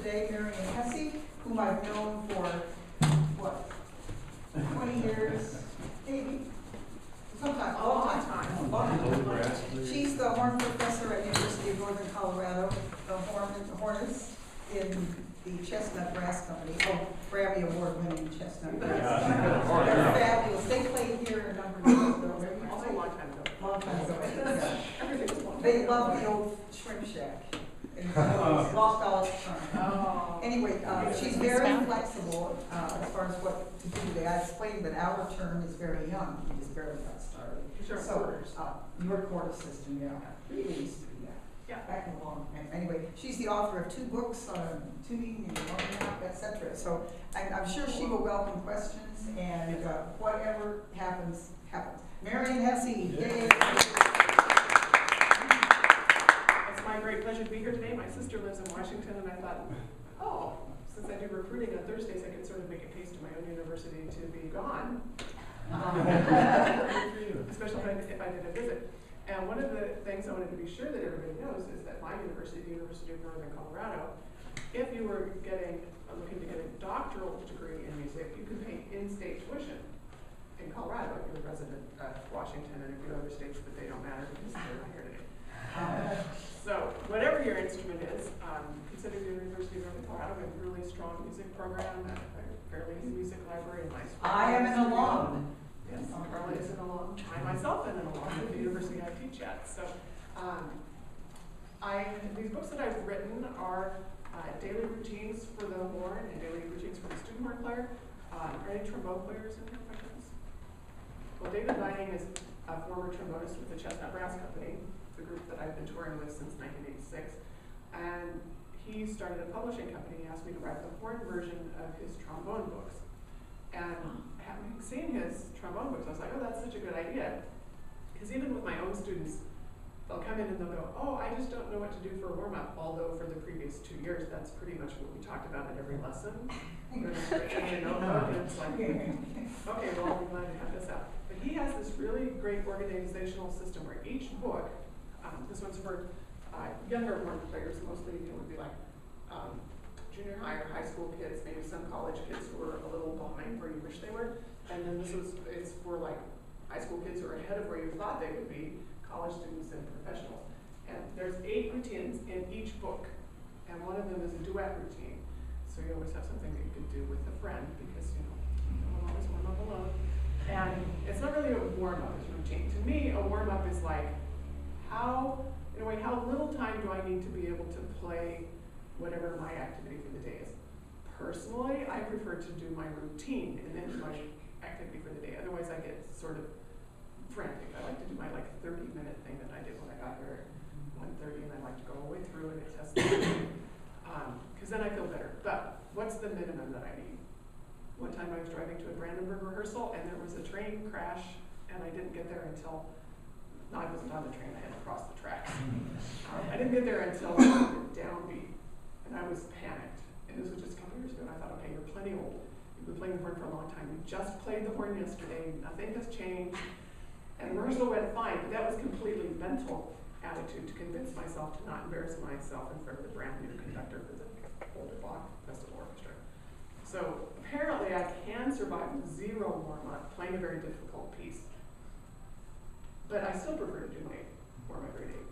today, Marion Hesse, whom I've known for, what, 20 years, maybe? Sometimes, a long time. She's the horn professor at University of Northern Colorado, the Hornets in the Chestnut Brass Company. Oh, Grammy Award-winning Chestnut Brass. They're fabulous. They played here a number of years ago. Also a long time ago. Long time ago. Everything was long time They ago. love the old shrimp shack. And lost all its charm. Oh. Anyway, she's very flexible as far as what to do today. I explained that our term is very young. We just barely got started. Sure. So, your quarter system, yeah. Really used to be that. Yeah. Back in the long time. Anyway, she's the author of 2 books on tuning and warming up, etc. So I'm sure she will welcome questions, and whatever happens, happens. Marion Hesse, yay! It's my great pleasure to be here today. My sister lives in Washington, and I thought, oh, since I do recruiting on Thursdays, I could sort of make a case to my own university to be gone. Especially if I did a visit. And one of the things I wanted to be sure that everybody knows is that my university, the University of Northern Colorado, if you were looking to get a doctoral degree in music, you could pay in-state tuition in Colorado if you're a resident of Washington and a few other states, but they don't matter because they're not here today. So whatever your instrument is, consider the University of Northern Colorado a really strong music program, a fairly music library, and nice. I am an alum. Yes, Carla is an alum. I myself am an alum at the university I teach at. So, these books that I've written are daily routines for the horn and daily routines for the student horn player. Are any trombone players in here by chance? Well, David Vining is a former trombonist with the Chestnut Brass Company, the group that I've been touring with since 1986. And he started a publishing company. He asked me to write the horn version of his trombone books. And having seen his trombone books, I was like, oh, that's such a good idea. Because even with my own students, they'll come in and they'll go, oh, I just don't know what to do for a warm-up, although for the previous 2 years, that's pretty much what we talked about at every lesson. And it's like, okay, well, I'm glad to have this out. But he has this really great organizational system where each book, this one's for younger horn players, mostly it would be like junior high or high school kids, maybe some college kids who were a little behind where you wish they were. And then it's for like high school kids who are ahead of where you thought they would be, college students and professionals. And there's 8 routines in each book. And one of them is a duet routine. So you always have something that you could do with a friend because, you don't always warm up alone. And it's not really a warm-up, it's a routine. To me, a warm-up is like how little time do I need to be able to play whatever my activity for the day is. Personally, I prefer to do my routine and then do my activity for the day. Otherwise, I get sort of frantic. I like to do my 30-minute thing that I did when I got here at 1:30, and I like to go all the way through and it tests because then I feel better. But what's the minimum that I need? One time I was driving to a Brandenburg rehearsal, and there was a train crash, and I didn't get there until. No, I wasn't on the train. I had to cross the tracks. I didn't get there until the downbeat. And I was panicked. And this was just a couple years ago. And I thought, okay, you're plenty old. You've been playing the horn for a long time. You just played the horn yesterday. Nothing has changed. And rehearsal went fine. But that was completely mental attitude to convince myself to not embarrass myself in front of the brand new conductor for the older Bach Festival Orchestra. So apparently I can survive with 0 warm-up, playing a very difficult piece. But I still prefer to do my warm-up every day.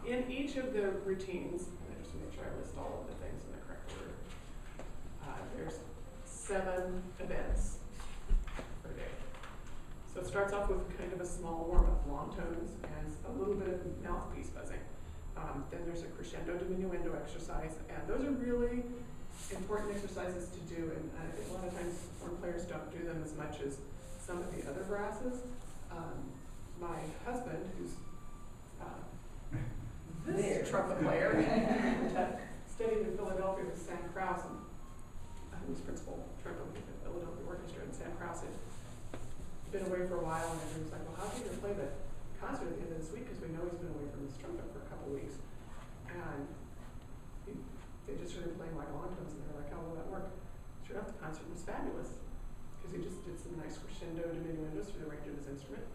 In each of the routines, just to make sure I list all of the things in the correct order. There's 7 events per day. So it starts off with kind of a small warm-up, long tones, and a little bit of mouthpiece buzzing. Then there's a crescendo diminuendo exercise, and those are really important exercises to do, and a lot of times horn players don't do them as much as some of the other brasses. My husband, who's this trumpet player, studied in Philadelphia with Sam Krause, and who was principal trumpet with the Philadelphia Orchestra, and Sam Krause had been away for a while, and he was like, well, how's he going to play the concert at the end of this week, because we know he's been away from his trumpet for a couple weeks. And they just started playing like long tones, and they were like, how will that work? Sure enough, the concert was fabulous, because he just did some nice crescendo diminuendos for the range of his instrument.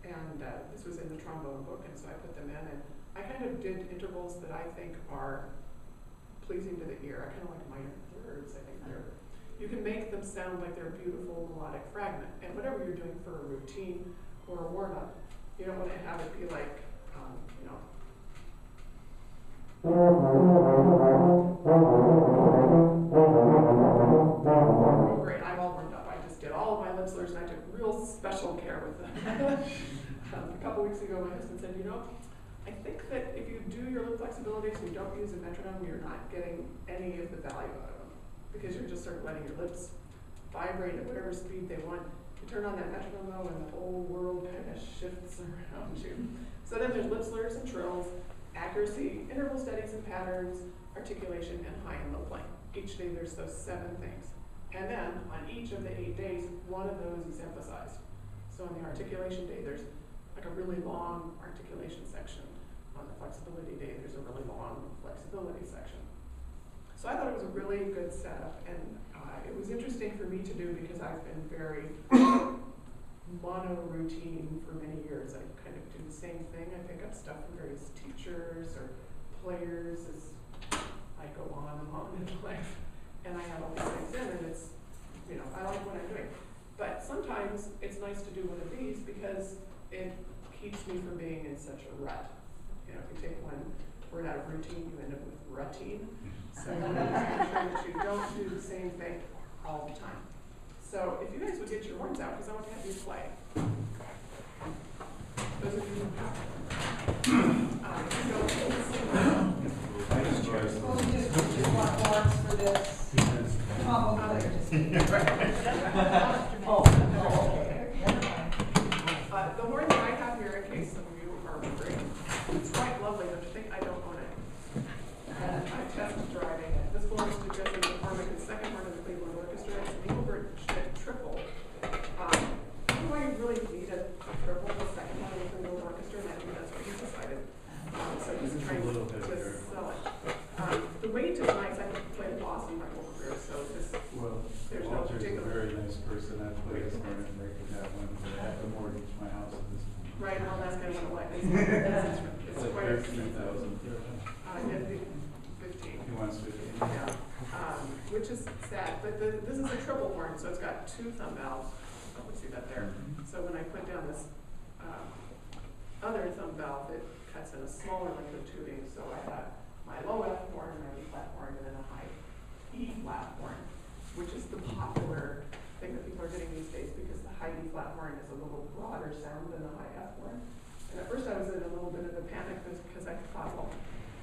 And this was in the trombone book, and so I put them in, and I kind of did intervals that I think are pleasing to the ear. I kind of like minor thirds, I think you can make them sound like they're a beautiful melodic fragment. And whatever you're doing for a routine or a warm-up, you don't want to have it be like, you know, oh great, I'm all warmed up. I just did all of my lip slurs and I took real special care with them. A couple weeks ago, my husband said, you know, I think that if you do your lip flexibilities and you don't use a metronome, you're not getting any of the value out of them, because you're just sort of letting your lips vibrate at whatever speed they want. You turn on that metronome though, and the whole world kind of shifts around you. So then there's lip slurs and trills, accuracy, interval steadies and patterns, articulation, and high and low playing. Each day there's those 7 things. And then on each of the 8 days, one of those is emphasized. So on the articulation day, there's like a really long articulation section. On the flexibility day, there's a really long flexibility section. So I thought it was a really good setup, and it was interesting for me to do because I've been very mono-routine for many years. I kind of do the same thing. I pick up stuff from various teachers or players as I go on and on in life. And I have all these things in, and it's, you know, I like what I'm doing. But sometimes it's nice to do one of these because it keeps me from being in such a rut. You know, if you take one word out of routine, you end up with routine. So you want to make sure that you don't do the same thing all the time. So if you guys would get your horns out, because I want to have you play. Those of you who Well, we just want horns for this. Oh, okay. The horn that I have here, in case some of you are wondering, it's quite lovely, don't you think? I don't own it. And I tested driving it. This belongs to Jesse McCormick, the second horn of the Cleveland Orchestra. It's an Engelbert Schmidt triple. Do I really need a triple, the second one of the Cleveland Orchestra? And I think that's what he decided. So he's trying to sell it. The weight is nice. I played a Boston my whole career, so this, there's no Walter's particular. a very nice person. I've played his horn and they could have one, but I have to mortgage my house at this point. Right, well, that's kind of what it's It's like quite 13,000. expensive. 15. He wants 15. Yeah, which is sad, but this is a triple horn, so it's got 2 thumb valves. Oh, we see that there. So when I put down this other thumb valve, it cuts in a smaller length of tubing. So I have my low F horn, my E flat horn, and then a high E flat horn, which is the popular thing that people are getting these days because the high E flat horn is a little broader sound than the high F horn. And at first I was in a little bit of a panic because I thought, well,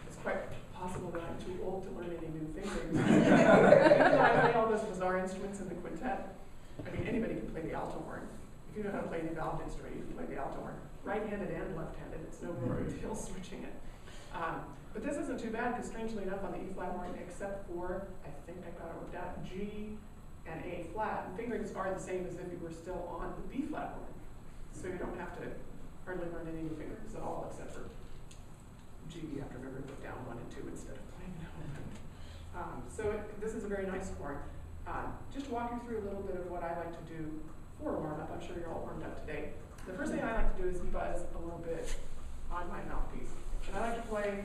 it's quite possible that I'm too old to learn any new fingering. Even though I play all those bizarre instruments in the quintet, I mean, anybody can play the alto horn. If you know how to play any valved instrument, you can play the alto horn. Right-handed and left-handed, it's no real big deal switching it. But this isn't too bad because strangely enough on the E flat horn, except for, I think I got it worked out, G and A flat, and fingerings are the same as if you were still on the B flat horn. So you don't have to hardly learn any new fingerings at all except for G, you have to remember to put down 1 and 2 instead of playing it all. This is a very nice horn. Just to walk you through a little bit of what I like to do for a warm-up. I'm sure you're all warmed up today. The first thing I like to do is buzz a little bit on my mouthpiece. And I like to play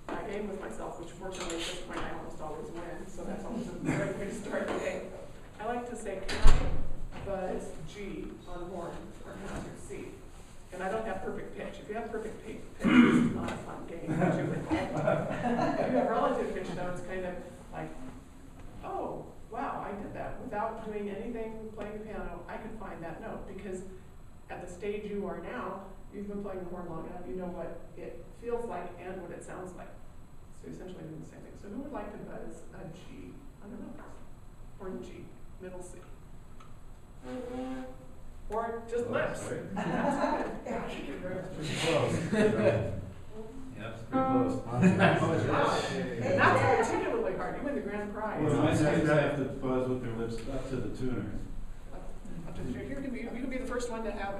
a game with myself, which fortunately at this point I almost always win, so that's always a great way to start the day. I like to say, can I buzz G on horn or can I C? And I don't have perfect pitch. If you have perfect pitch, it's not a fun game. If you have relative pitch, though, it's kind of like, oh, wow, I did that. Without doing anything, playing the piano, I could find that note because at the stage you are now, you've been playing the horn long enough, you know what it feels like and what it sounds like. So essentially doing the same thing. So who would like to buzz a G on the nose? Horn G, middle C. Or just lips. Yeah. Pretty close. Yep, it's pretty close. Hey, That's particularly hard. You win the grand prize. Well, my guys have to buzz with their lips up to the tuner. You can be the first one to have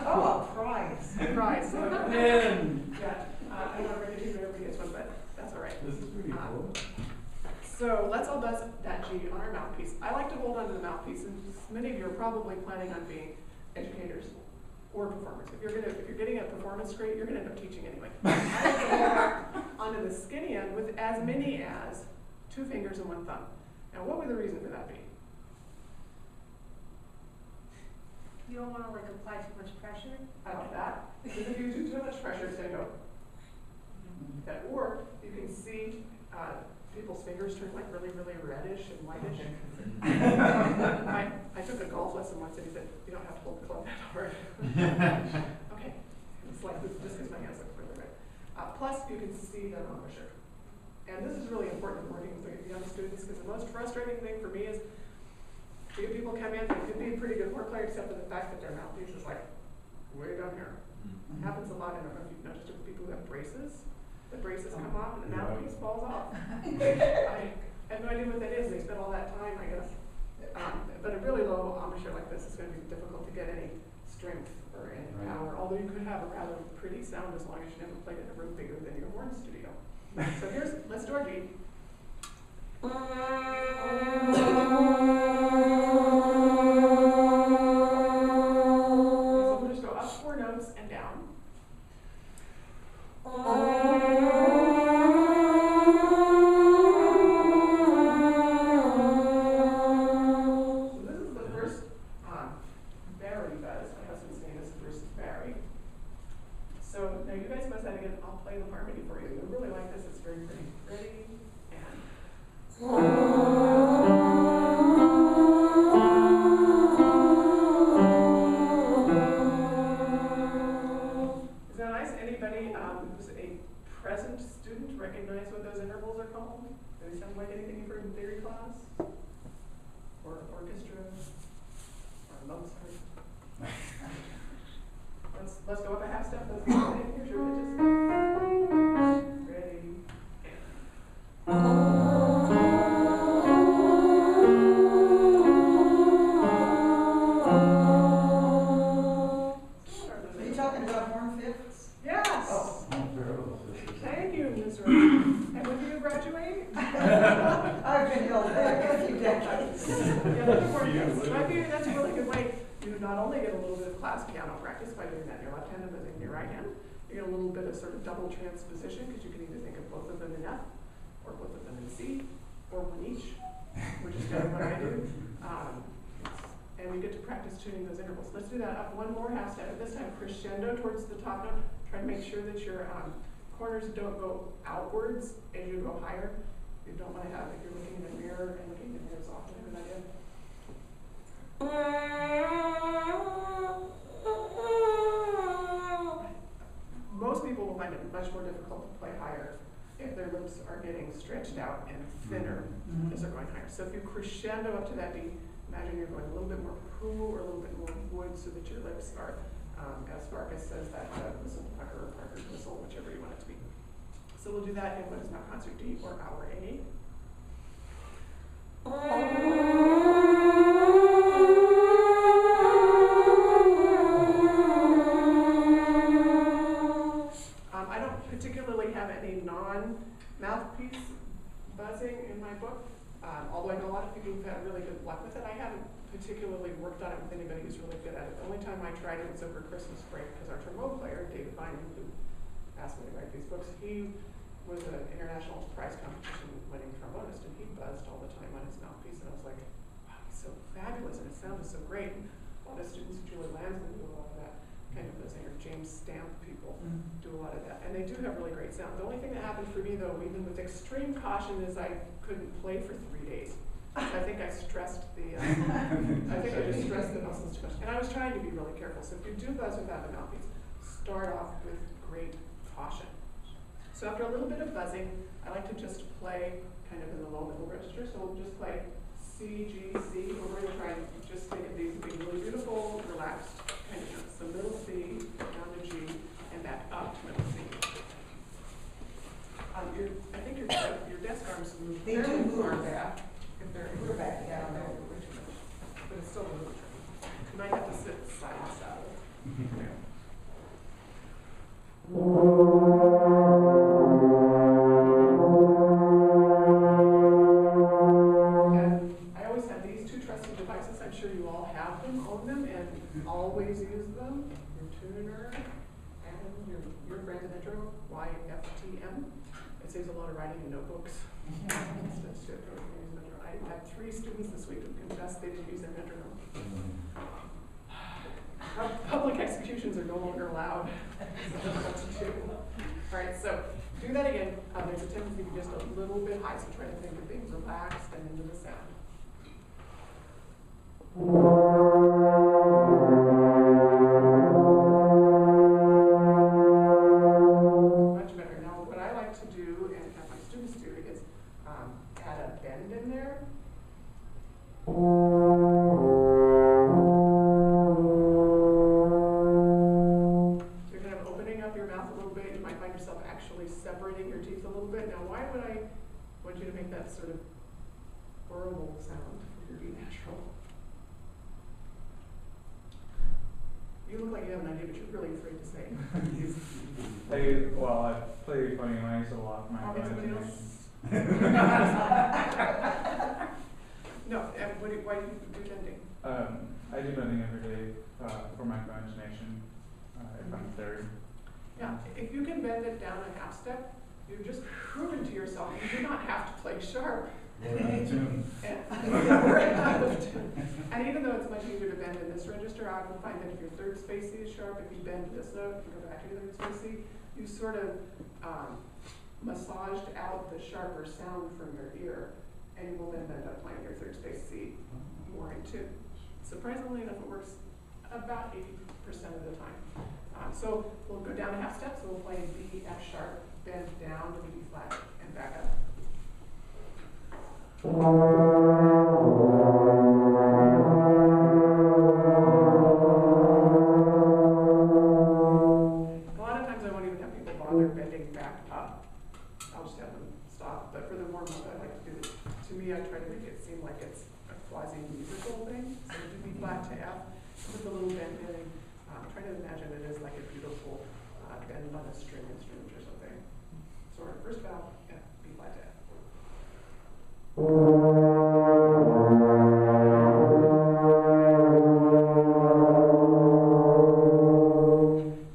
Oh, a prize. a prize. So, Man. yeah, I'm not ready to do everybody gets one, but that's all right. This is pretty cool. So let's all buzz that G on our mouthpiece. I like to hold onto the mouthpiece, and many of you are probably planning on being educators or performance. If you're getting a performance grade, you're gonna end up teaching anyway. I have to go back onto the skinny end with as many as 2 fingers and 1 thumb. Now, what would the reason for that be? You don't wanna like apply too much pressure? I know that. Because if you do too much pressure, it's gonna go. That, or you can see people's fingers turn like really, really reddish and whitish. I took a golf lesson once and he said, you don't have to hold the club that hard. Okay, it's like this just because my hands look really red. Plus, you can see the embouchure. And this is really important when working with young students because the most frustrating thing for me is you have people come in, they could be a pretty good horn player except for the fact that their mouthpiece is like way down here. It happens a lot. I don't know if you've noticed it with people who have braces. The braces come off and the mouthpiece falls off. I have no idea what that is. They spend all that time, I guess. But a really low embouchure like this is going to be difficult to get any strength or any power, although you could have a rather pretty sound as long as you never played in a room bigger than your horn studio. So let's do our G. So we'll just go up 4 notes and down. Recognize what those intervals are called? Do they sound like anything you've heard in theory class? Or orchestra? Or Mozart? Let's go up a half step. Let's go in. Here's your pitches. Ready. Are you talking about horn fifths? Yes! Oh. Thank you, Ms. Rose. And when do you graduate? I've been held back a few decades. Yeah, look for it. So I figure that's a really good way. You not only get a little bit of class piano practice by doing that in your left hand and then in your right hand, you get a little bit of sort of double transposition because you can either think of both of them in F, or both of them in C, or one each, which is kind of what I do. And we get to practice tuning those intervals. Let's do that up 1 more half step. At this time, crescendo towards the top note. Try to make sure that your corners don't go outwards as you go higher. You don't want to have, if you're looking in the mirror and looking in the mirror is often a good idea. Most people will find it much more difficult to play higher if their lips are getting stretched out and thinner as they're going higher. So if you crescendo up to that beat, imagine you're going a little bit more poo or a little bit more wood so that your lips are, as Farkas says, that whistle pucker or Parker's whistle, whichever you want it to be. So we'll do that in what is now concert D or our A. I don't particularly have any non-mouthpiece buzzing in my book, although I know a lot of people who've had really good luck with it. I haven't particularly worked on it with anybody who's really good at it. The only time I tried it was over Christmas break because our trombone player, David Bynum, who asked me to write these books, he was an international prize competition winning trombonist, and he buzzed all the time on his mouthpiece, and I was like, wow, he's so fabulous, and it sounded so great. And a lot of students, Julie Lansman, do a lot of that kind of buzzing, or James Stamp people do a lot of that, and they do have really great sound. The only thing that happened for me, though, even with extreme caution, is I couldn't play for 3 days. I think I stressed the, I think I just stressed the muscles too much. And I was trying to be really careful. So if you do buzz without the mouthpiece, start off with great caution. So after a little bit of buzzing, I like to just play kind of in the low middle register. So we'll just play C, G, C. We're going to try and just think of these being really beautiful, relaxed kind of notes. So middle C, down to G, and back up to middle C. I think your desk arms move They do fairly move. far back. We're back, yeah. But it's still a little tricky. You might have to sit side to side. And I always have these 2 trusted devices. I'm sure you all have them, own them, and always use them. a little bit high, so try to think of things relaxed and into the sound. Much better. Now, what I like to do and have my students do is add a bend in there. So you're kind of opening up your mouth a little bit. You might find yourself actually separating your teeth a little bit. Now, why would I want you to make that sort of horrible sound for your be natural? You look like you have an idea, but you're really afraid to say it. I play funny mice a lot. I'll get somebody else. No, why do you do bending? I do bending every day for my imagination. If I'm third. Yeah, if you can bend it down a half step, you've just proven to yourself you do not have to play sharp. We're out of tune. And even though it's much easier to bend in this register, I would find that if your third spacey is sharp, if you bend this note, if you go back to your third spacey, you sort of massaged out the sharper sound from your ear, and you will then end up playing your third spacey more in tune. Surprisingly enough, it works about 80% of the time. So we'll go down a half step, so we'll play B, F sharp, bend down to the B flat, and back up. A lot of times I won't even have people bother bending back up. I'll just have them stop. But for the warm up, I like to do this. To me, I try to make it seem like it's a quasi-musical thing. So do B flat to F, with a little bend in. Try to imagine it as like a beautiful bend on a string instrument or something. So our first vowel, F, B flat to F.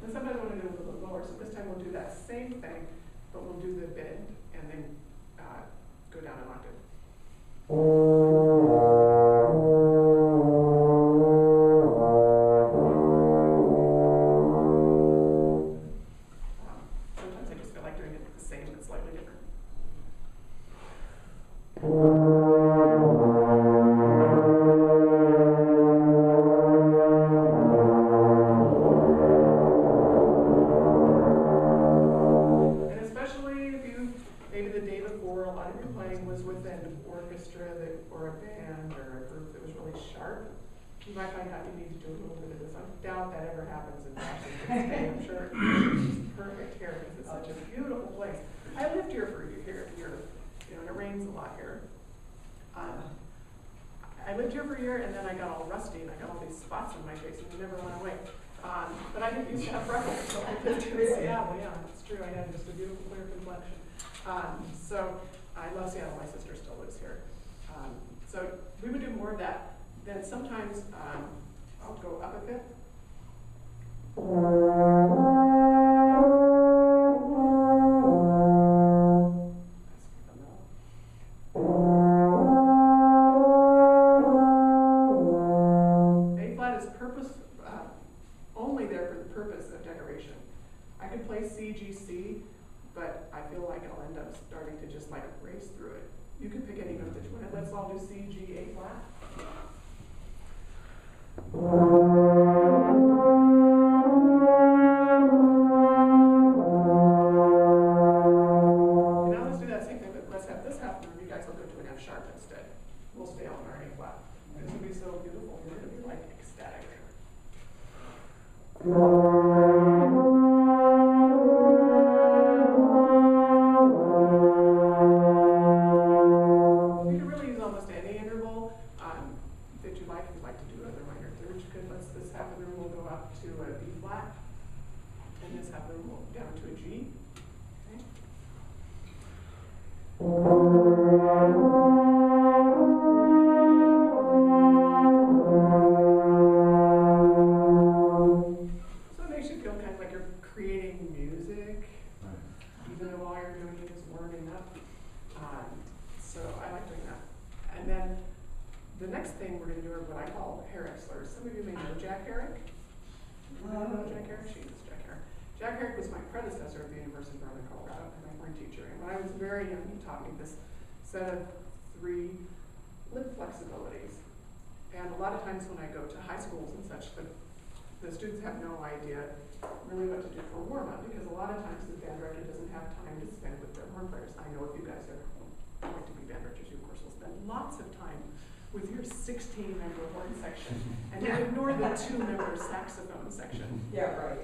And sometimes I want to do it a little lower, so this time we'll do that same thing, but we'll do the bend and then go down an octave. Sometimes I just feel like doing it the same but slightly different. And especially if you, maybe the day before, a lot of your playing was with an orchestra or a band or a group that was really sharp, you might find out you need to do a little bit of this. I doubt that ever happens in Washington State. I'm sure it's perfect here because it's such a beautiful place. I lived here for a year, and it rains a lot here. I lived here for a year, and then I got all rusty, and I got all these spots on my face, and they never went away. But I didn't used to have freckles, so I lived in Seattle. Yeah, it's true. I had just a beautiful clear complexion. So I love Seattle. My sister still lives here. So we would do more of that. Then sometimes I'll go up a bit. A flat is only there for the purpose of decoration. I could play C, G, C, but I feel like I'll end up starting to just like race through it. You can pick any note that you want. Let's all do C, G, A flat. Now let's do that same thing, but let's have this happen, and you guys will go to an F sharp instead. We'll stay on our A flat. This will be so beautiful. You're going to be like ecstatic. You can really use almost any interval that you like. If you'd like to do other minor thirds, you could. This half of the room will go up to a B flat, and this half of the room will down to a G. Okay. So it makes you feel kind of like you're creating music, even though all you're doing is warming up. So I like doing that. And then the next thing we're going to do are what I call Herrick slurs. Some of you may know Jack Herrick. Jack Herrick? She is Jack Herrick. Jack Herrick was my predecessor at the University of Northern Colorado, and my horn teacher. And when I was very young, he taught me this set of 3 lip flexibilities. And a lot of times when I go to high schools and such, the students have no idea really what to do for warm-up, because a lot of times the band director doesn't have time to spend with their horn players. I know if you guys are going to be band directors, you of course will spend lots of time with your 16-member horn section, and you ignore the 2-member saxophone section. Yeah, right.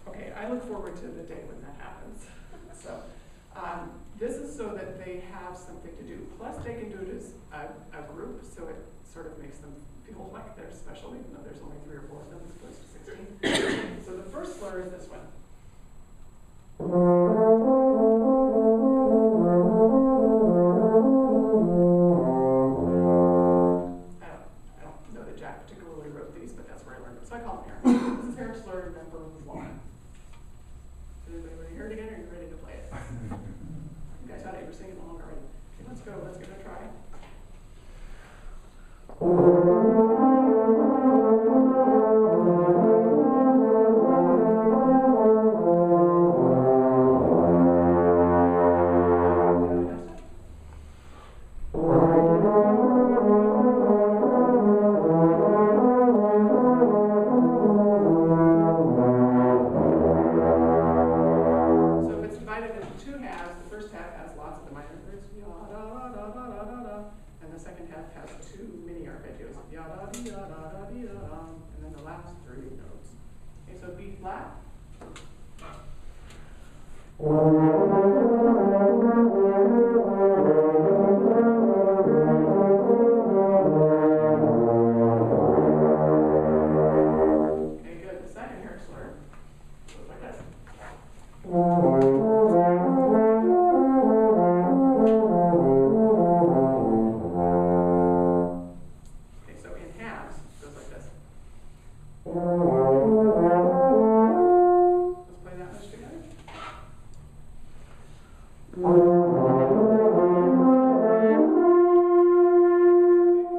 Okay, I look forward to the day when that happens. So, this is so that they have something to do. Plus, they can do it as a group, so it sort of makes them feel like they're special, even though there's only 3 or 4 of them as opposed to 16. So the first slur is this one. I don't know that Jack particularly wrote these, but that's where I learned them. So I call them Herrick. This is Herrick slur number 1. Anybody want to hear it again, or are you ready to play it? You guys thought you were singing along already. Okay, let's go. Let's give it a try. So if it's divided into 2 halves, the first half has lots of the minor chords, ya da da da da da da da, and the second half has 2 mini arpeggios, ya da dee da da da dee da da, and then the last 3 notes. Okay, so B flat. Okay, good. The second Herrick slur goes like this. Okay, so in halves, it goes like this. Let's play that much together.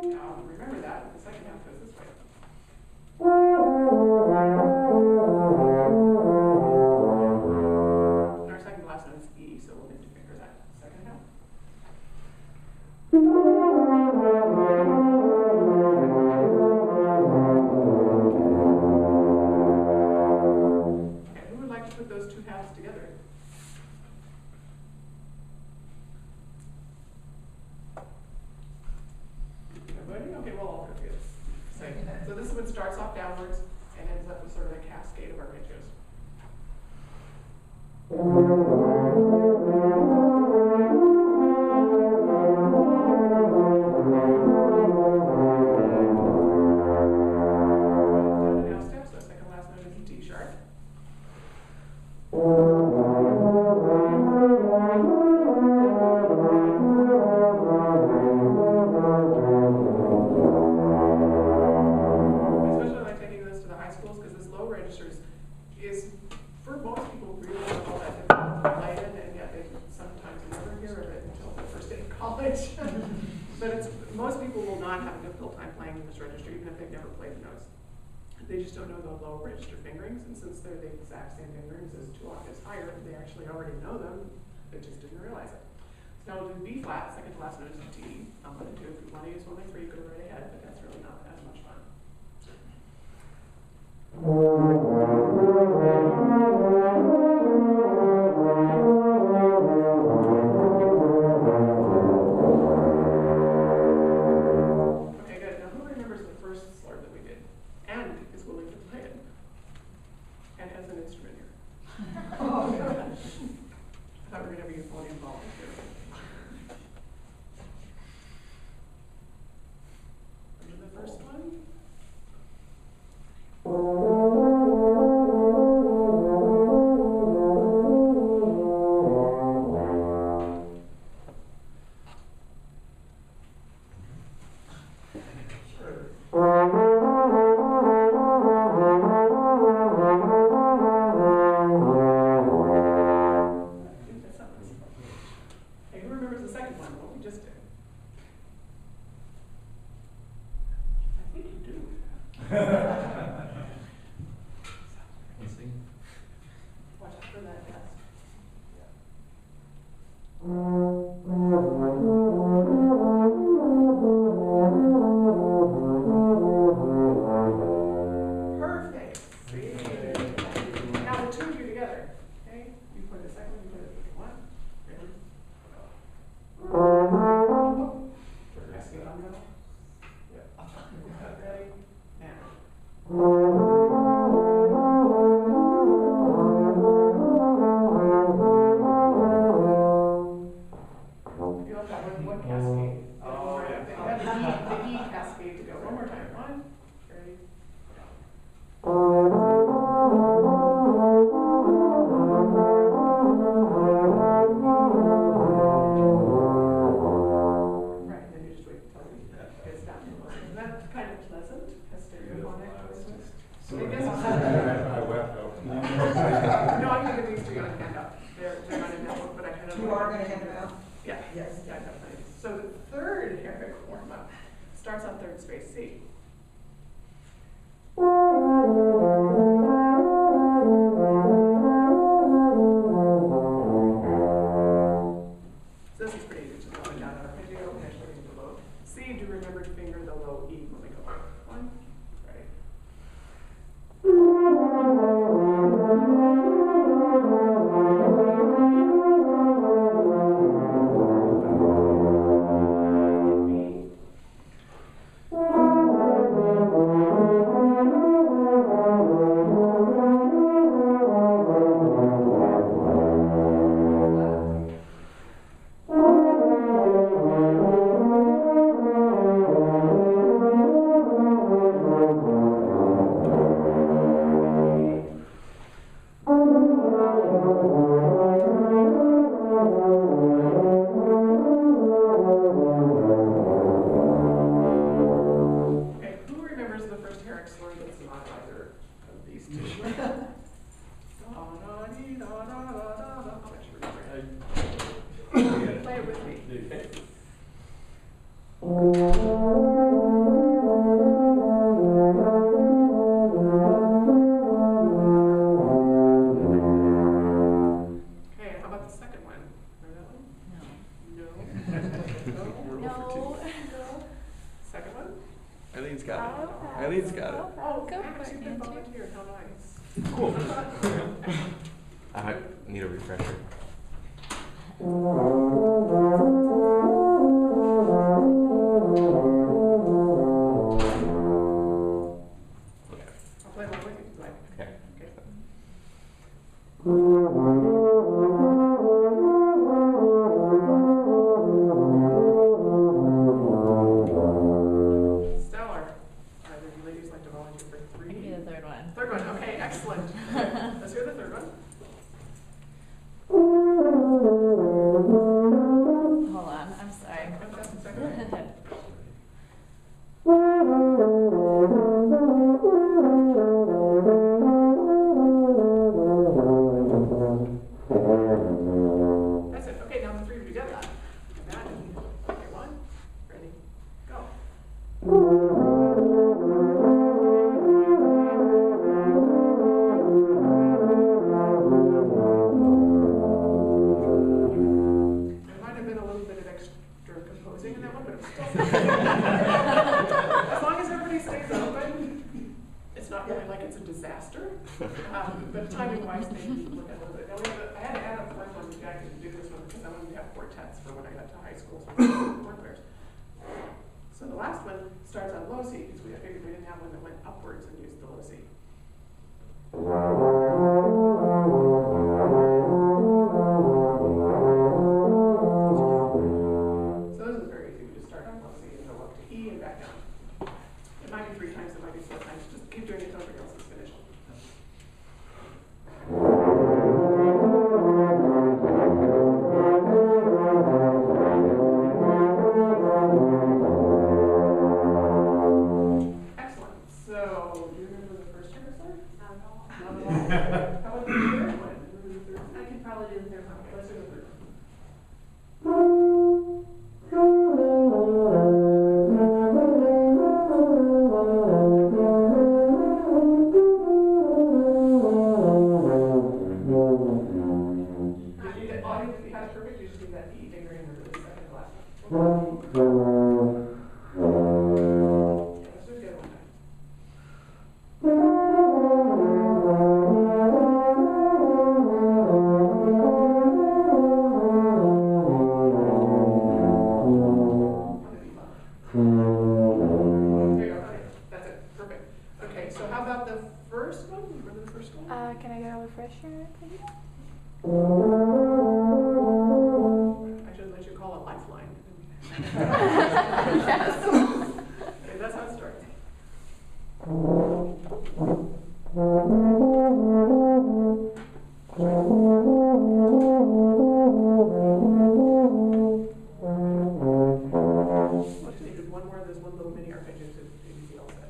Now, remember that, the second half goes this way. And our second to last note is E, so we'll need to finger that second half. Okay, who would like to put those 2 halves together? Nobody? Okay, well, all 3 of us. So this one starts off downwards and ends up with sort of a cascade of arpeggios. Down and out step, so second last note is D sharp. I especially like taking this to the high schools because this low registers is, for most people, really not all that difficult to play in, and yet they sometimes never hear of it until the first day of college. But most people will not have a difficult time playing in this register, even if they've never played the notes. They just don't know the low register fingerings, and since they're the exact same fingerings as 2 octaves higher, they actually already know them, they just didn't realize it. So now we'll do B flat, second to last note is D. I'm going to do, if you want to use one of my 3, go right ahead, but that's really not as much fun. Okay, good. Now who remembers the first slur that we did? And is willing to play it? And has an instrument here. Oh, I thought we were going to have a euphonium volunteer. Remember the first one? I think that's something. Hey, who remembers the second one, what we just did? I think you do. Let's see. one cascade. Oh, yeah. You had the E cascade to go. One more time. One, ready? Right, then you just wait until it's done. Isn't that kind of pleasant? A stereophonic voice? I guess I'll have I wept out. No, I'm gonna give these to you on handout. They're not in that book, but I kind of. You are gonna hand them out? Yeah. Yes. Yeah, definitely. So the third Eric warm-up starts on third space C. So this is pretty easy, just going down our video, and actually the low C. Do remember to finger the low E when we go up. One, ready? B. Okay, who remembers the first Herrick slur that's not either of these two? Da-da-dee-da-da-da-da. I'll let you remember it. Play it with me. Okay, how about the second one? Remember that one? No. No? No. Second one? Eileen's got it. Eileen's got it. Oh, Go for Max, it, you've been can't you? volunteered, how nice. Cool. I need a refresher. Okay. I'll play along with you if you like. Okay. Okay. Stellar. Would you ladies like to volunteer for I three? can do the third one. Third one, okay, excellent. Let's hear the third one. Hold on, I'm sorry. That's the second one. That's it. Okay, now the three of you get that. Imagine. Okay, one, ready, go. There might have been a little bit of extra composing in that one, but it's still. As long as everybody stays open, it's not really like it's a disaster. But timing wise, they should look at a little bit. Now, I had to add a third one, I could do this one because I wanted to have quartets for when I got to high school. So the last one starts on low C because I figured we didn't have one that went upwards and used the low C. So this is very easy. We just start on low C and go up to E and back down. It might be 3 times, it might be 4 times. Just keep doing it until everybody else is finished. Excellent. So, do you remember the first year, sir? Not at all. Not at all. How about the third one? Remember the third one? I could probably do the third one. Let's do the third one. If you get audio, if you have it perfect, you just need that E finger in the second to last one. Okay, let's do it again one time. There you go. Okay, that's it. Perfect. Okay, so how about the first one? Remember the first one? Can I get a refresher, please? I should let you call it lifeline. Yes. Okay, that's how it starts. I just needed one more of those one little mini arpeggios to be all set.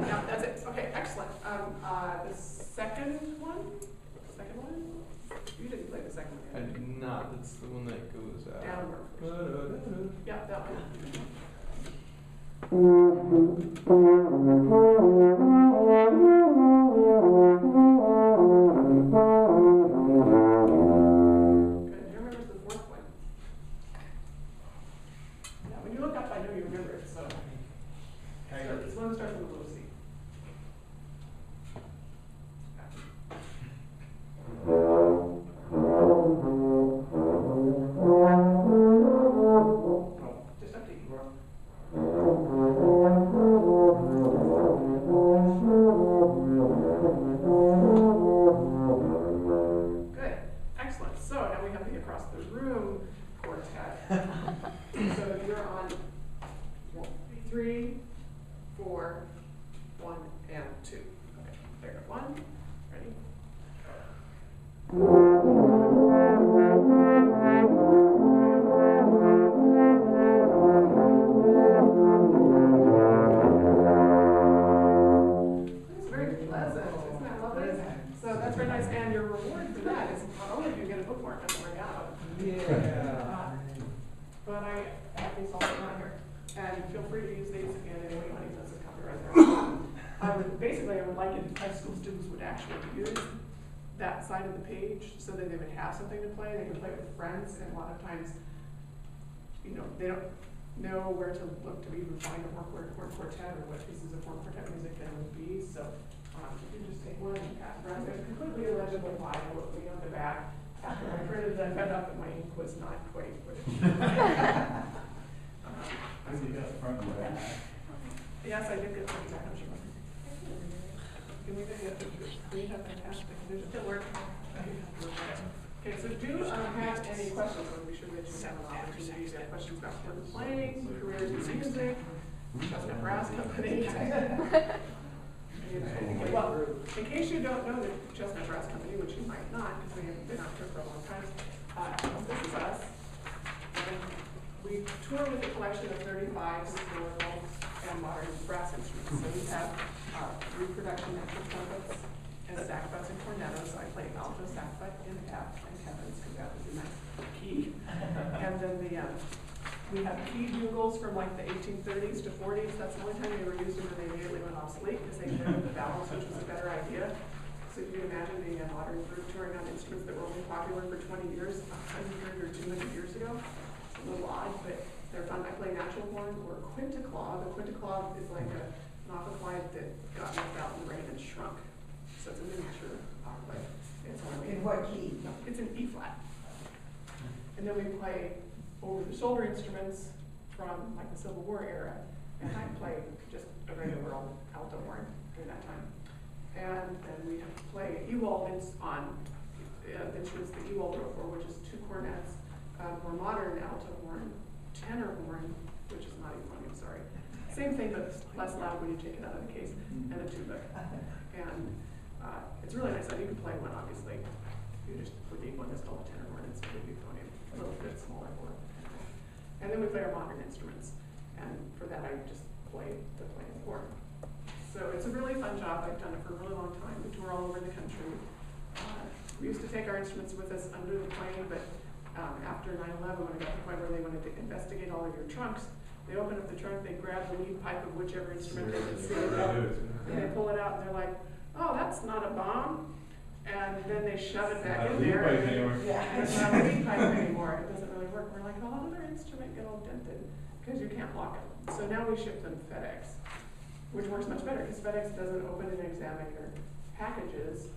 Yeah, that's it. Okay, excellent. The second one? You didn't play the second I one. did not. That's the one that goes Downward. Yeah, that one. Good. Who remembers the fourth one? Yeah, when you look up, I know you remember it, so. It's one that starts with a little C. Just up to E. Good, excellent. So now we have the across the room quartet. So you're on 3, 4, 1, and 2. Okay, there, 1, ready? It's very pleasant, isn't that lovely? So that's very nice, and your reward for that is not only do you get a bookmark on the way out, but I have these all around here, and feel free to use these again any way you want to use this as copyright there. Basically, I would like it if high school students would actually use that side of the page so that they would have something to play. They can play with friends, and a lot of times, you know, they don't know where to look to even find a horn quartet or what pieces of horn quartet music there would be. So you can just take one and pass it around. There's completely illegible Bible will be on the back. After I printed that, I found out that my ink was not quite what it should be. Yes, I did get the back, I'm sure. Can we get the green up fantastic? Still working. Okay, so do have any questions? I want to be sure that you have an opportunity to have questions about further playing, careers in music, Chestnut Brass Company. Well, in case you don't know the Chestnut Brass Company, which you might not, because we haven't been out here for a long time, this is us. And we tour with a collection of 35 historical and modern brass instruments. So we have reproduction metric trumpets and sackbuts and cornetos. I play alto sackbut in F and Kevin's because that was a nice key. And then we have key bugles from like the 1830s to 40s. That's the only time they were used, and then they immediately went obsolete because they invented the balance, which was a better idea. So you can imagine being a modern group touring on instruments that were only popular for 20 years, 100 or 200 years ago. It's a little odd, but they're fun. I play natural horn or quintaclaw. The quintaclaw is like an ophiclide that got left out in the rain and shrunk. So it's a miniature ophiclide. It's only In what key? it's an E flat. And then we play over-the-shoulder instruments from like the Civil War era, and I play just a regular old alto horn during that time. And then we have to play Ewald on instruments that Ewald wrote for, which is 2 cornets, more modern alto horn, tenor horn, which is not euphonium, sorry. Same thing, but less loud when you take it out of the case, and a tuba. And it's really nice. You can play one, obviously. You just would need one that's called a tenor horn instead of euphonium, a little bit smaller horn. And then we play our modern instruments, and for that I just play the plain horn. So it's a really fun job. I've done it for a really long time. We tour all over the country. We used to take our instruments with us under the plane, but after 9/11, when it got to the point where they wanted to investigate all of your trunks, they open up the trunk, they grab the lead pipe of whichever instrument they can see, and they pull it out, and they're like, "Oh, that's not a bomb." And then they shove it back in there. Yeah. It's not a lead pipe anymore. It doesn't really work. We're like, "Oh, how did their instrument get all dented?" Because you can't lock it. So now we ship them FedEx. which works much better, because FedEx doesn't open and examine your packages,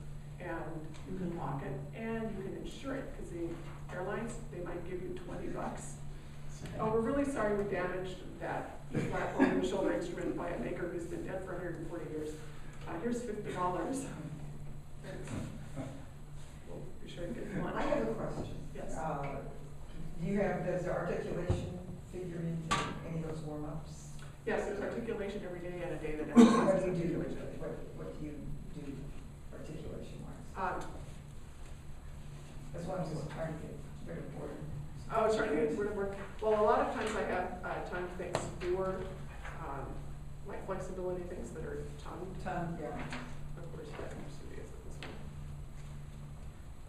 and you can lock it, and you can insure it, because the airlines, they might give you $20. Oh, we're really sorry we damaged that flat over-the-shoulder instrument by a maker who's been dead for 140 years. Here's $50. We'll be sure to get you one. I have a question. Yes. Does the articulation figure into any of those warm-ups? Yes, there's articulation every day and a day that What emphasizes do you do, articulation. what do you do articulation-wise? That's why I'm just trying to get rid of boredom. Oh, trying to get rid of work. Well, a lot of times I have timed things for like flexibility things that are timed. Yeah. Of course, that actually is this one.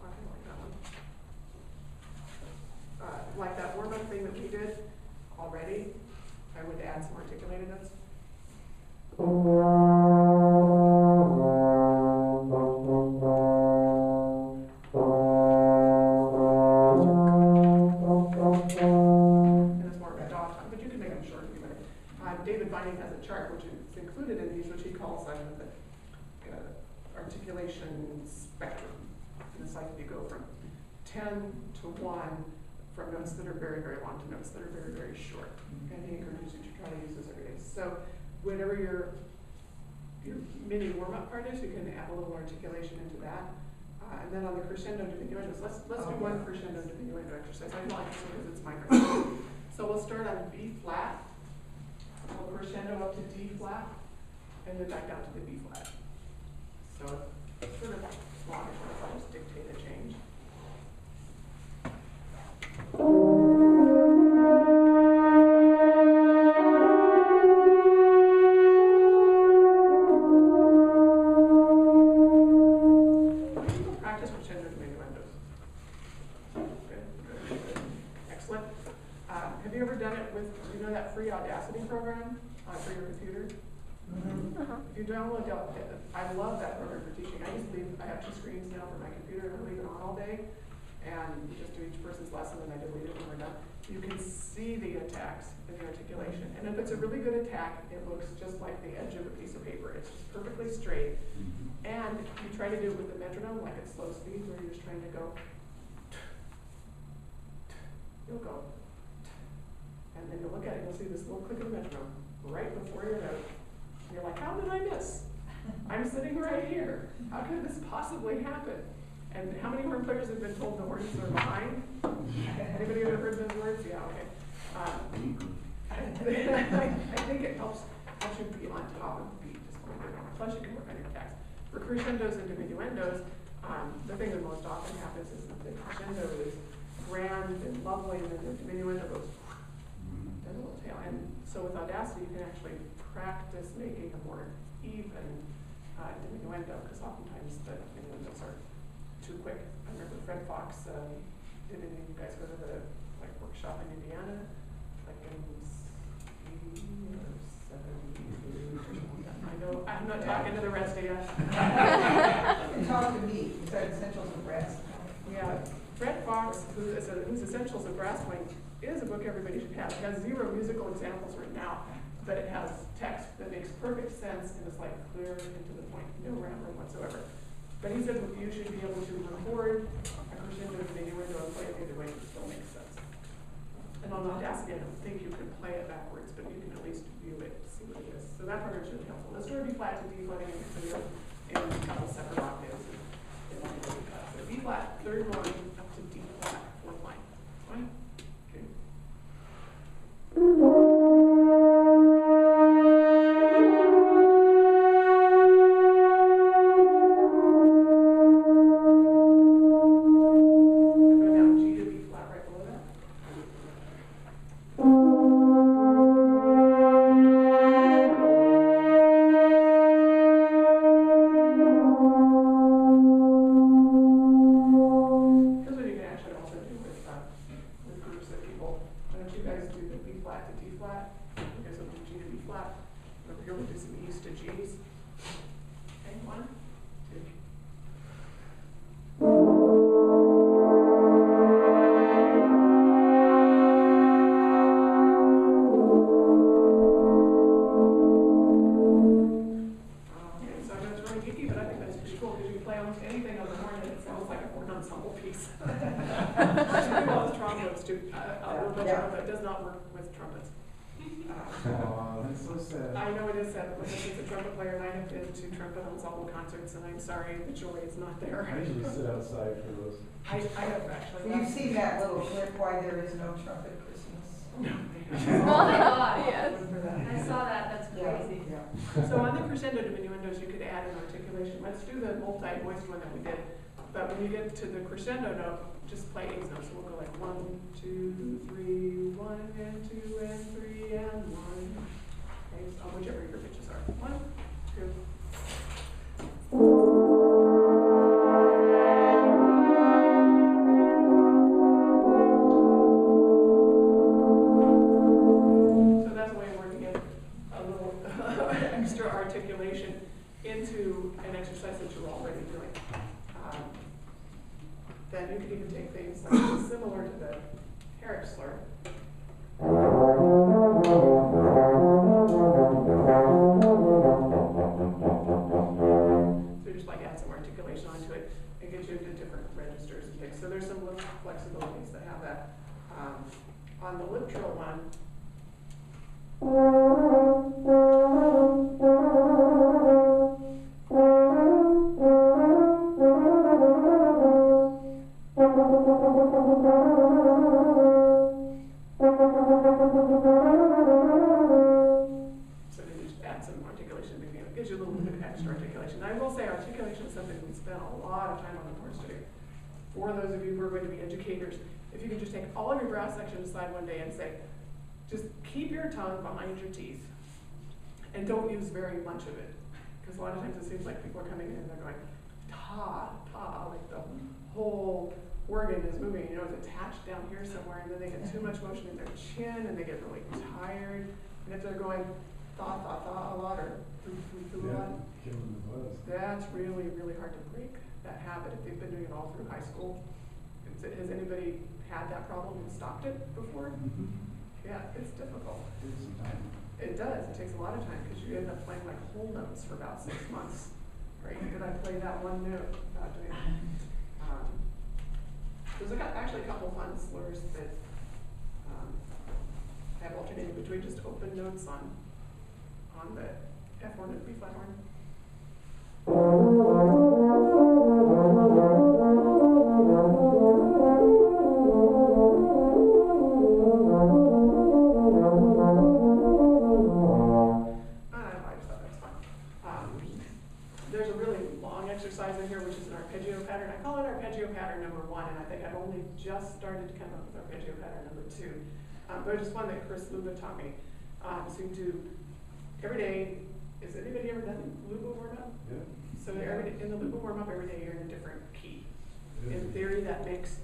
I like that one. Like that warm-up thing that we did already, I would add some articulated notes. And it's more of a dog time, but you can make them short if you better. David Vining has a chart which is included in these, which he calls the articulation spectrum. And it's like if you go from 10 to 1 from notes that are very, very long to notes that are very, very short. And he encourages you to try to use this every day. So whatever your mini warm-up part is, you can add a little articulation into that. And then on the crescendo diminuendos, let's do one crescendo diminuendo exercise. I like this one because it's my crescendo. So we'll start on B flat. We'll crescendo up to D flat, and then back down to the B flat. So it's sort of longish, I'll just dictate a change. People practice crescendo diminuendos. Good. Excellent. Have you ever done it with, do you know that free Audacity program for your computer? If you download it, I love that program for teaching. I have 2 screens now for my computer, and I leave it on all day. And we just do each person's lesson, and I delete it when we're done. You can see the attacks in the articulation. And if it's a really good attack, it looks just like the edge of a piece of paper. It's just perfectly straight. And you try to do it with the metronome, like at slow speed, where you're just trying to go. You'll go. And then you'll look at it, and you'll see this little click of the metronome right before your note. And you're like, how did I miss? I'm sitting right here. How could this possibly happen? And how many horn players have been told the horns are behind? Anybody ever heard those words? Yeah, okay. I think it helps you be on top of the beat just a little bit. Plus you can work on your attacks. For crescendos and diminuendos, the thing that most often happens is that the crescendo is grand and lovely, and then the diminuendo goes down a little tail. And so with Audacity, you can actually practice making a more even diminuendo, because oftentimes the diminuendos are too quick. I remember Fred Fox, did any of you guys go to the workshop in Indiana? Like in 80 or 70 or something like that. I know, I'm not talking to the rest of you. And talk to me, is that Essentials of Brass? Yeah, Fred Fox, who's Essentials of Brass Playing, is a book everybody should have. It has 0 musical examples written out, but it has text that makes perfect sense and is clear and to the point, no rambling whatsoever. But he said you should be able to record a crescendo diminuendo and play it the other way, it still makes sense. And on Audacity, I don't think you can play it backwards, but you can at least view it, see what it is. So that program should be helpful. Let's do a B flat to D flat again, so you're in a couple separate octaves. So B flat, 3rd line, up to D flat, 4th line. Fine? Okay. with trombones too, a little bit Yeah. but it does not work with trumpets. Oh, that's so sad. I know it is sad, but my husband's a trumpet player, and I have been to trumpet ensemble concerts, and I'm sorry, the joy is not there. I usually sit outside for those. I have actually. You've seen that little clip, Why There Is No Trumpet Christmas? Oh my God, Yes. I saw that, that's Yeah, crazy. yeah. So on the crescendo diminuendos, you could add an articulation. Let's do the multi-voiced one that we did. But when you get to the crescendo note, just play eighth notes. So we'll go like 1, 2, 3, 1 and 2 and 3 and 1. Okay, so whichever your pitches are. 1, 2. So that's a way where we get a little extra articulation into an exercise that you're already doing. Then you could even take things like similar to the Herrick slur. So you just like add some articulation onto it and get you into different registers and things. So there's some little flexibilities that have that. On the lip trill one, so then you just add some articulation between it. Gives you a little bit of extra articulation. I will say articulation is something we spend a lot of time on the course today. For those of you who are going to be educators, if you can just take all of your brow section aside one day and say, just keep your tongue behind your teeth and don't use very much of it. Because a lot of times it seems like people are coming in and they're going, ta, ta, like the whole organ is moving, you know, it's attached down here somewhere, and then they get too much motion in their chin and they get really tired. And if they're going tha, tha, tha a lot or thoo, thoo, thoo a lot, Killing the buzz. that's really, really hard to break that habit if they've been doing it all through high school. Has anybody had that problem and stopped it before? Yeah, it's difficult. It does. It takes a lot of time because you end up playing like whole notes for about 6 months, right? Because I played that one note without doing it. There's actually a couple fun slurs that have alternated between just open notes on the F horn and B flat horn. I just thought that was fun. There's a really long exercise in here, which is an arpeggio pattern. I call it arpeggio pattern number 1, and I think I've only just started to come up with arpeggio pattern number 2. But it's just one that Chris Luba taught me. So you do every day. Has anybody ever done Luba warm-up? Yeah. So every day, in the Luba warm-up, every day you're in a different key. In theory, that makes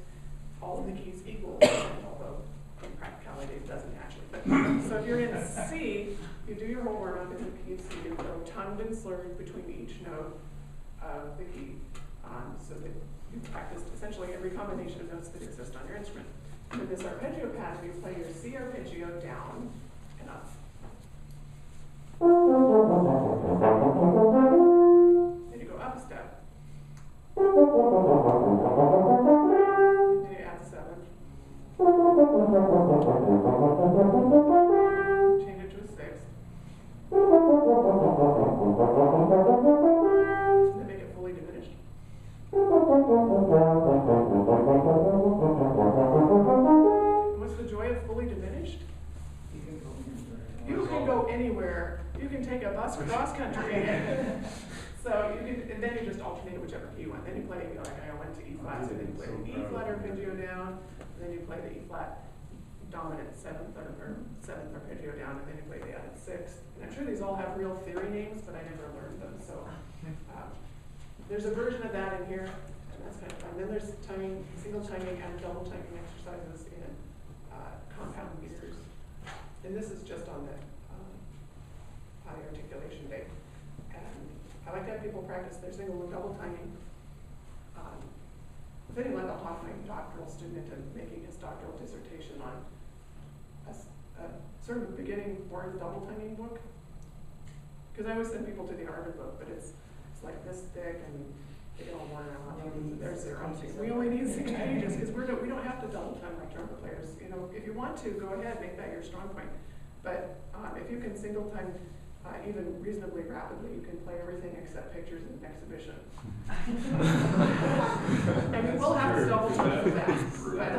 all of the keys equal, although in practicality it doesn't actually. But, so if you're in C, you do your whole warm-up in the key of C. You go tongued and slurred between each note of the key, so that you practiced essentially every combination of notes that exist on your instrument. In this arpeggio pattern, you play your C arpeggio down and up. Then you go up a step. And then you add the 7. Change it to a 6. And then make it fully diminished. What's the joy of fully diminished? You can go anywhere. You can take a bus cross country. So you can, and then you just alternate whichever key you want. Then you play, like I went to E flat, so then you play the E flat arpeggio down, and then you play the E flat dominant 7th arpeggio down, and then you play the added 6th. And I'm sure these all have real theory names, but I never learned them. So there's a version of that in here, and that's kind of fun. Then there's tonguing, single tonguing and double tonguing exercises in compound meters. And this is just on the potty articulation day. And I like to have people practice their single and double tonguing. If anyone, I'll talk my doctoral student into making his doctoral dissertation on a sort of a beginning horn double tonguing book. Because I always send people to the Harvard book, but it's like this thick and they get all worn out. There's zero. We only need 6 pages, because we don't have to double time like trumpet players. You know, if you want to, go ahead, make that your strong point. But, if you can single time, even reasonably rapidly, you can play everything except pictures in an exhibition. And we will have to double time for that,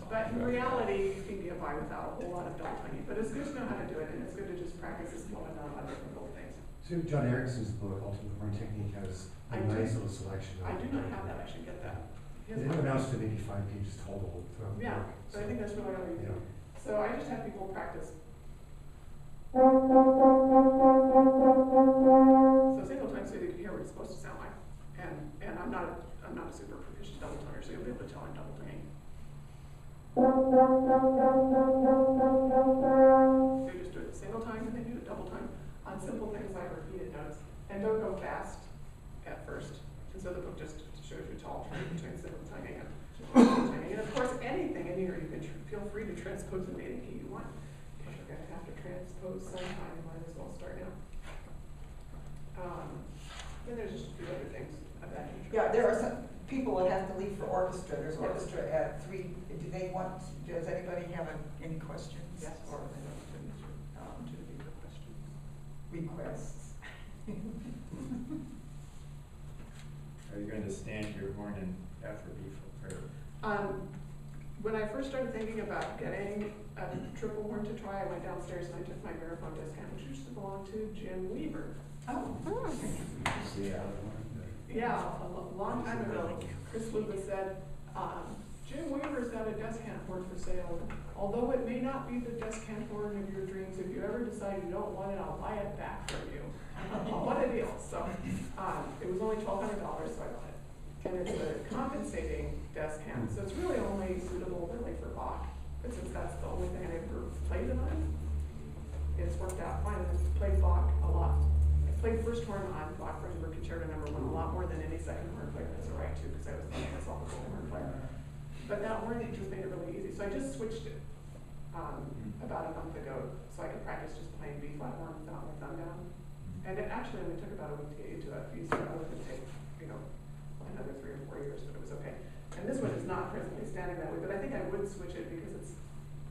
but in reality, you can get by without a whole lot of double timing. But it's good to know how to do it, and it's good to just practice this flow and not different little things. So John Erickson's book, Ultimate Horn Technique, has a nice little selection of. I do not have that, I should get that. It amounts to maybe 5 pages total throughout the Yeah, book. so I think that's really all you Yeah. do. So I just have people practice. So single time so you can hear what it's supposed to sound like. And I'm not a super proficient double toner, so you'll be able to tell I'm double toning. So you just do it single time and then do it double time on simple things like repeated notes. And don't go fast at first. And so the book just shows you tall between simple timing and double timing. And of course, anything in here you can feel free to transpose the maiden key you want. If you're gonna have to transpose sometime, you might as well start now. Then there's just a few other things of that nature. Yeah, there are some people that have to leave for orchestra. There's orchestra at 3. Does anybody have any questions? Yes. Or requests? Are you going to stand your horn and after beef or? When I first started thinking about getting a triple horn to try, I went downstairs and I took my Veraphone discount, which used to belong to Jim Weaver. Oh. Yeah, a long time ago, Chris Lucas said, Jim Weaver's got a descant horn for sale. Although it may not be the descant horn of your dreams, if you ever decide you don't want it, I'll buy it back from you. What a deal. So it was only $1,200, so I bought it. And it's a compensating descant, so it's really only suitable really for Bach. But since that's the only thing I ever played it on, it's worked out fine. I've played Bach a lot. I played first horn on Bach Brandenburg Concerto No. 1 a lot more than any second horn player has a right to, because I was myself a full horn player. But that horn just made it really easy. So I just switched it about a month ago, so I could practice just playing B flat horn without my thumb down. And it actually only took about a week to get used to it. It would take, another 3 or 4 years, but it was okay. And this one is not presently standing that way, but I think I would switch it because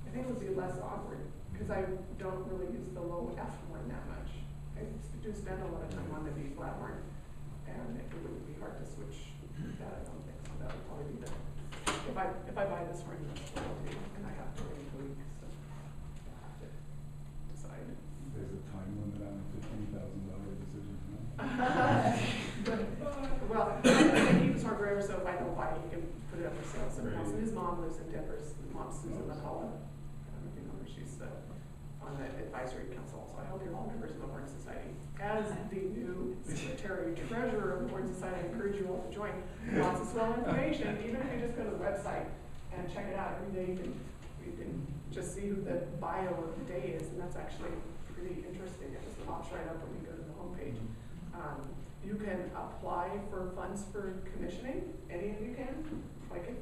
I think it would be less awkward, because I don't really use the low F horn that much. I do spend a lot of time on the B flat horn, and it wouldn't be hard to switch that, I don't think, so that would probably be the, if I buy this horn, and I have to wait a week, so I'll have to decide. There's a time limit on $15,000 decision, no? Well, I keep his horn forever, so if I don't buy it, he can put it up for sale somewhere else. And his mom lives in Denver. His mom's Susan McCullough. I don't know if you know her. She's on the advisory council, so I hope you're all members of the Horn Society. As the new secretary treasurer of the Horn Society, I encourage you all to join. Lots of swell information, even if you just go to the website and check it out. Every day you can just see who the bio of the day is, and that's actually pretty interesting. It just pops right up when you go to the homepage. You can apply for funds for commissioning. Any of you can. Like if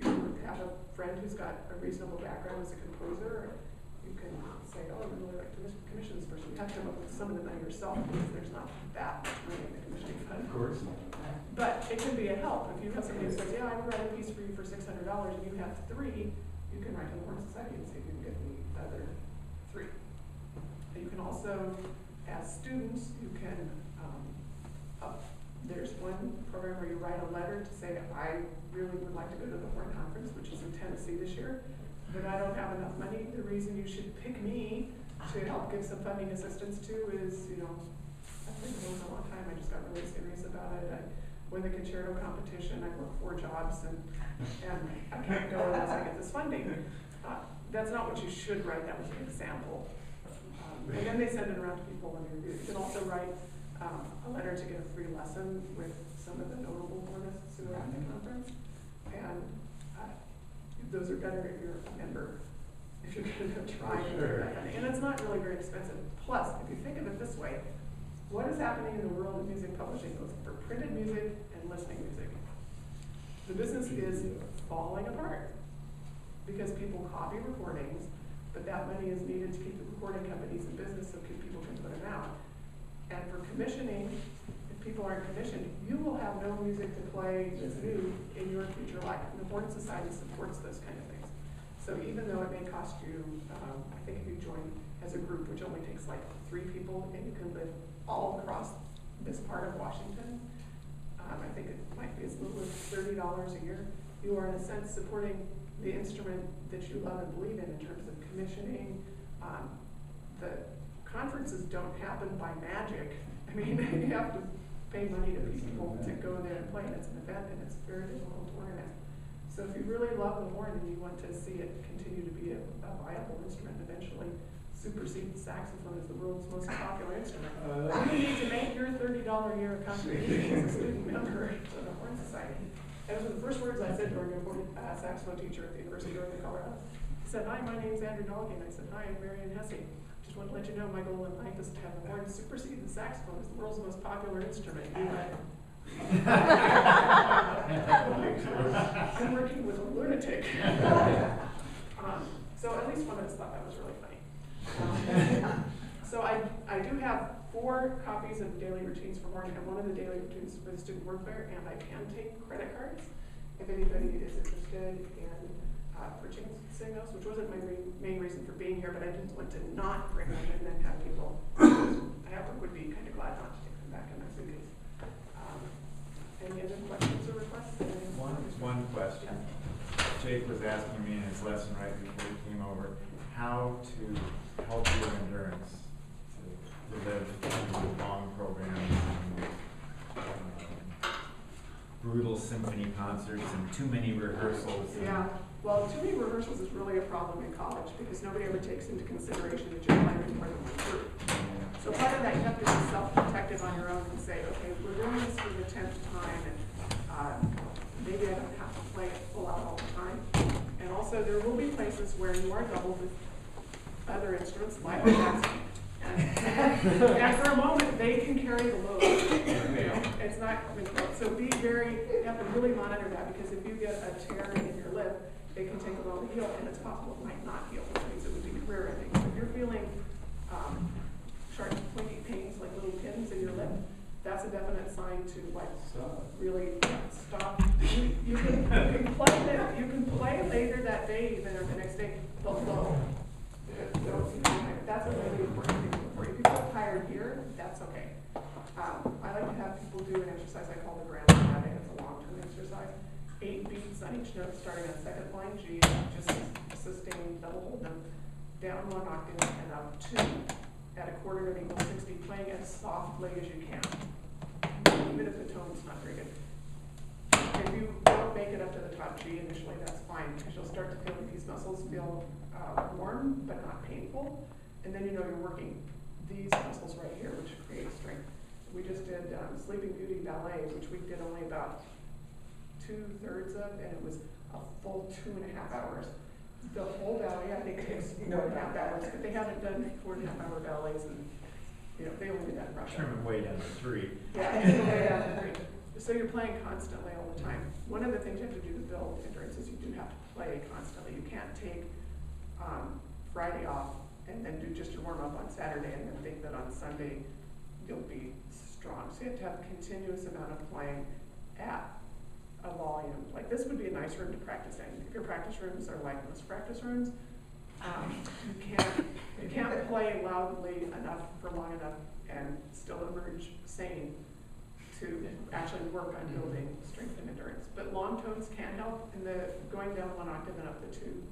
you have a friend who's got a reasonable background as a composer, you can say, oh, I really like to commission this person. You have to come up with some of the money yourself because there's not that much money in the commissioning fund. Of course not. But it can be a help. If you have somebody who says, yeah, I would write a piece for you for $600 and you have 3, you can write to the Horn Society and see if you can get the other 3. And you can also, as students, you can there's one program where you write a letter to say, I really would like to go to the Horn Conference, which is in Tennessee this year, but I don't have enough money. The reason you should pick me to help give some funding assistance to is, I've been doing it a long time. I just got really serious about it. I won the concerto competition. I work 4 jobs, and I can't go unless I get this funding. That's not what you should write. That was an example. And then they send it around to people when you can also write a letter to get a free lesson with some of the notable hornists who are at the conference. And those are better if you're a member, if you're going to try and do that kind of. And it's not really very expensive. Plus, if you think of it this way, what is happening in the world of music publishing, both for printed music and listening music? The business is falling apart because people copy recordings, but that money is needed to keep the recording companies in business so people can put them out. And for commissioning, if people aren't commissioned, you will have no music to play that's new in your future life. And the Horn Society supports those kind of things. So even though it may cost you, I think if you join as a group, which only takes like 3 people, and you can live all across this part of Washington, I think it might be as little as $30 a year. You are in a sense supporting the instrument that you love and believe in terms of commissioning. The conferences don't happen by magic. I mean, you have to pay money to people to go there and play, and it's an event, and it's very difficult to organize. So if you really love the horn and you want to see it continue to be a viable instrument, eventually supersede the saxophone as the world's most popular instrument, you need to make your $30 a year contribution as a student member to the Horn Society. And those were the first words I said to our new saxophone teacher at the University of Northern Colorado. He said, "Hi, my name's Andrew Nolke." And I said, "Hi, I'm Marian Hesse. Just want to let you know my goal in life is to have the horn supersede the saxophone as the world's most popular instrument." I'm working with a lunatic. So at least one of us thought that was really funny. So I do have 4 copies of daily routines for horn, and one of the daily routines for the student horn player, and I can take credit cards if anybody is interested in purchasing those, which wasn't my main reason for being here, but I didn't want to not bring them and then have people, I would be kind of glad not to take them back in my suitcase. Any other questions or requests? One question. Jake was asking me in his lesson right before he came over, how to help your endurance to live long programs and brutal symphony concerts and too many rehearsals. Yeah, well, too many rehearsals is really a problem in college because nobody ever takes into consideration that you're playing more than one group. So part of that, you have to be self-protective on your own and say, okay, we're doing this for the 10th time, and maybe I don't have to play it full out all the time. And also, there will be places where you are doubled with other instruments, like that. And for a moment, they can carry the load. You know, it's not, so be very, you have to really monitor that, because if you get a tear in your lip, it can take a while to heal, and it's possible it might not heal, which means it would be career-ending. So if you're feeling sharp, pointy pains, like little pins in your lip, that's a definite sign to really stop. You can play later that day, even or the next day, but low. That's a really important thing for you. If you feel tired here, that's okay. I like to have people do an exercise I call the grand static. It's a long-term exercise. 8 beats on each note, starting on second line G, just sustain, double hold them, down 1 octave and up 2 at a quarter of equal 60, playing as softly as you can, even if the tone's not very good. If you don't make it up to the top G initially, that's fine, because you'll start to feel that these muscles feel warm but not painful, and then you know you're working these muscles right here, which create strength. We just did Sleeping Beauty ballet, which we did only about 2/3 of, and it was a full 2.5 hours. The whole ballet, I think, takes 4.5 hours, but they haven't done 4.5-hour ballets, and they only did that in Russia. Turn it way down to 3. Yeah, way down to 3. So you're playing constantly all the time. One of the things you have to do to build endurance is you do have to play constantly. You can't take Friday off and then do just your warm-up on Saturday and then think that on Sunday you'll be strong. So you have to have a continuous amount of playing at a volume. Like this would be a nice room to practice in. If your practice rooms are like most practice rooms, you can't play loudly enough for long enough and still emerge sane to actually work on building strength and endurance. But long tones can help, and the going down 1 octave and up to 2,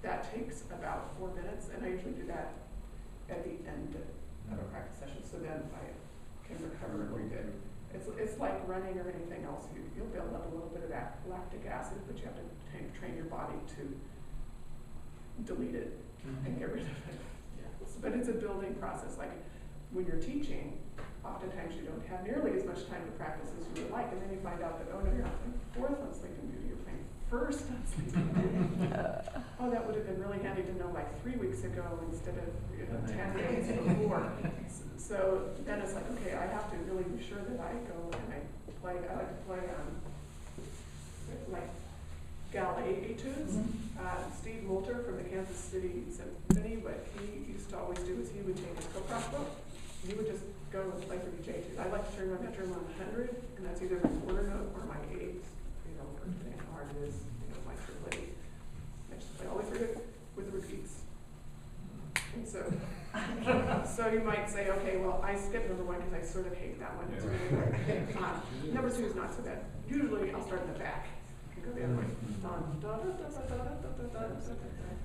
that takes about 4 minutes, and I usually do that at the end of a practice session, so then I can recover and good. It's like running or anything else. You'll build up a little bit of that lactic acid, but you have to train your body to delete it and get rid of it. But it's a building process. Like when you're teaching, oftentimes you don't have nearly as much time to practice as you would like, and then you find out that, oh no, you're not playing 4th on Sleeping Beauty, you're playing 1st on Sleeping Beauty. Oh, that would have been really handy to know like 3 weeks ago instead of 10 days before. So then it's like, okay, I have to really be sure that I go and I like to play like Gallet etudes. Steve Moulter from the Kansas City Symphony, what he used to always do is he would take his Coprac book, he would just go and play for DJ too. I like to turn my metronome on 100, and that's either my quarter note or my eighth, you know, for how hard it is, you know, my triplet. I just play all the way through it with repeats. And so, so you might say, okay, well, I skipped number one because I sort of hate that one. It's really hard. Number two is not so bad. Usually I'll start in the back and go the other way. Dun, dun, dun, dun, dun, dun, dun, dun, dun.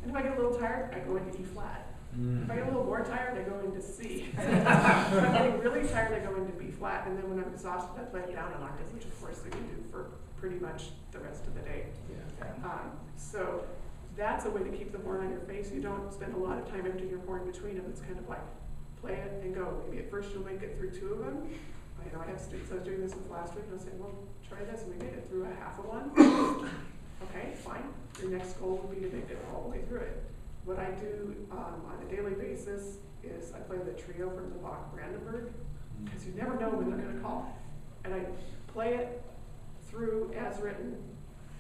And if I get a little tired, I go into E flat. If I get a little more tired, I go into C. If I'm getting really tired, I go into B flat, and then when I'm exhausted, I play it down an octave, which of course I can do for pretty much the rest of the day. So that's a way to keep the horn on your face. You don't spend a lot of time emptying your horn between them. It's kind of like play it and go. Maybe at first you'll make it through two of them. I know I have students, I was doing this with last week, and I was saying, well, try this, and we made it through a half of one. Okay, fine. Your next goal would be to make it all the way through it. What I do on a daily basis is I play the trio from the Bach Brandenburg, because you never know when they're going to call. And I play it through as written,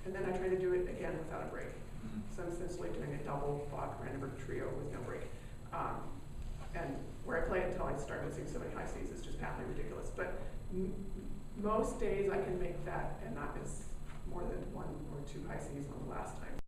and then I try to do it again without a break. So I'm essentially doing a double Bach Brandenburg trio with no break. And where I play it until I start missing so many high C's is just patently ridiculous. But most days I can make that and not miss more than one or two high C's on the last time.